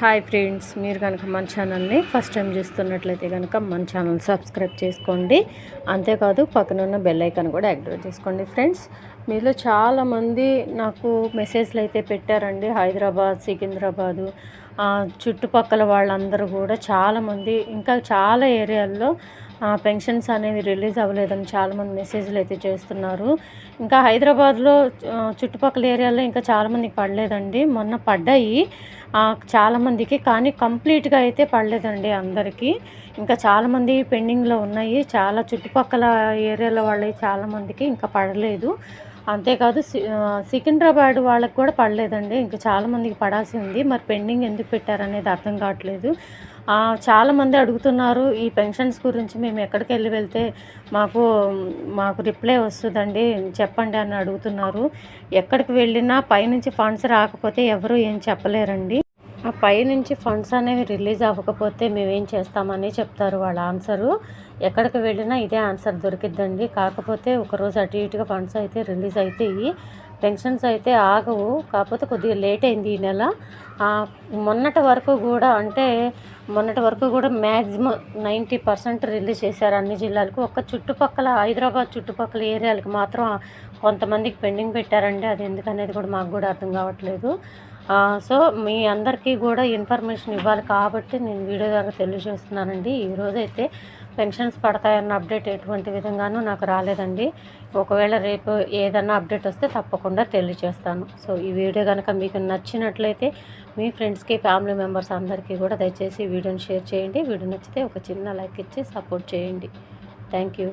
Hi friends, మీరు కనుక మన ఛానల్ని ఫస్ట్ టైం చూస్తున్నట్లయితే కనుక మన ఛానల్ సబ్స్క్రైబ్ చేసుకోండి. అంతేకాదు పక్కన ఉన్న బెల్ ఐకాన్ కూడా యాక్టివేట్ చేసుకోండి. ఫ్రెండ్స్, మీలో చాలామంది నాకు మెసేజ్లు అయితే పెట్టారండి. హైదరాబాద్, సికింద్రాబాదు చుట్టుపక్కల వాళ్ళందరూ కూడా చాలామంది ఇంకా చాలా ఏరియాల్లో పెన్షన్స్ అనేవి రిలీజ్ అవ్వలేదని చాలామంది మెసేజ్లు అయితే చేస్తున్నారు. ఇంకా హైదరాబాద్లో చుట్టుపక్కల ఏరియాలో ఇంకా చాలామందికి పడలేదండి. మొన్న పడ్డాయి చాలామందికి, కానీ కంప్లీట్గా అయితే పడలేదండి అందరికీ. ఇంకా చాలామంది పెండింగ్లో ఉన్నాయి. చాలా చుట్టుపక్కల ఏరియాలో వాళ్ళవి చాలామందికి ఇంకా పడలేదు. అంతేకాదు సికింద్రాబాద్ వాళ్ళకి కూడా పడలేదండి. ఇంకా చాలామందికి పడాల్సి ఉంది. మరి పెండింగ్ ఎందుకు పెట్టారనేది అర్థం కావట్లేదు. చాలామంది అడుగుతున్నారు, ఈ పెన్షన్స్ గురించి మేము ఎక్కడికి వెళ్తే మాకు మాకు రిప్లై వస్తుందండి చెప్పండి అని అడుగుతున్నారు. ఎక్కడికి వెళ్ళినా పైనుంచి ఫండ్స్ రాకపోతే ఎవరు ఏం చెప్పలేరండి. ఆ పైనుంచి ఫండ్స్ అనేవి రిలీజ్ అవ్వకపోతే మేమేం చేస్తామని చెప్తారు వాళ్ళ ఆన్సరు. ఎక్కడికి వెళ్ళినా ఇదే ఆన్సర్ దొరికిద్దండి. కాకపోతే ఒకరోజు అటు ఇటుగా ఫండ్స్ అయితే రిలీజ్ అవుతాయి, పెన్షన్స్ అయితే ఆగవు. కాకపోతే కొద్దిగా లేట్ అయింది ఈ నెల. మొన్నటి వరకు కూడా మ్యాక్సిమం 90% రిలీజ్ చేశారు అన్ని జిల్లాలకు. చుట్టుపక్కల హైదరాబాద్ చుట్టుపక్కల ఏరియాలకు మాత్రం కొంతమందికి పెండింగ్ పెట్టారండి. అది ఎందుకనేది కూడా మాకు కూడా అర్థం కావట్లేదు. సో మీ అందరికీ కూడా ఇన్ఫర్మేషన్ ఇవ్వాలి కాబట్టి నేను వీడియో ద్వారా తెలియజేస్తున్నానండి. ఈరోజైతే పెన్షన్స్ పడతాయన్న అప్డేట్ ఎటువంటి విధంగానూ నాకు రాలేదండి. ఒకవేళ రేపు ఏదన్నా అప్డేట్ వస్తే తప్పకుండా తెలియజేస్తాను. సో ఈ వీడియో కనుక మీకు నచ్చినట్లయితే మీ ఫ్రెండ్స్కి, ఫ్యామిలీ మెంబర్స్ అందరికీ కూడా దయచేసి వీడియోని షేర్ చేయండి. వీడియో నచ్చితే ఒక చిన్న లైక్ ఇచ్చి సపోర్ట్ చేయండి. Thank you.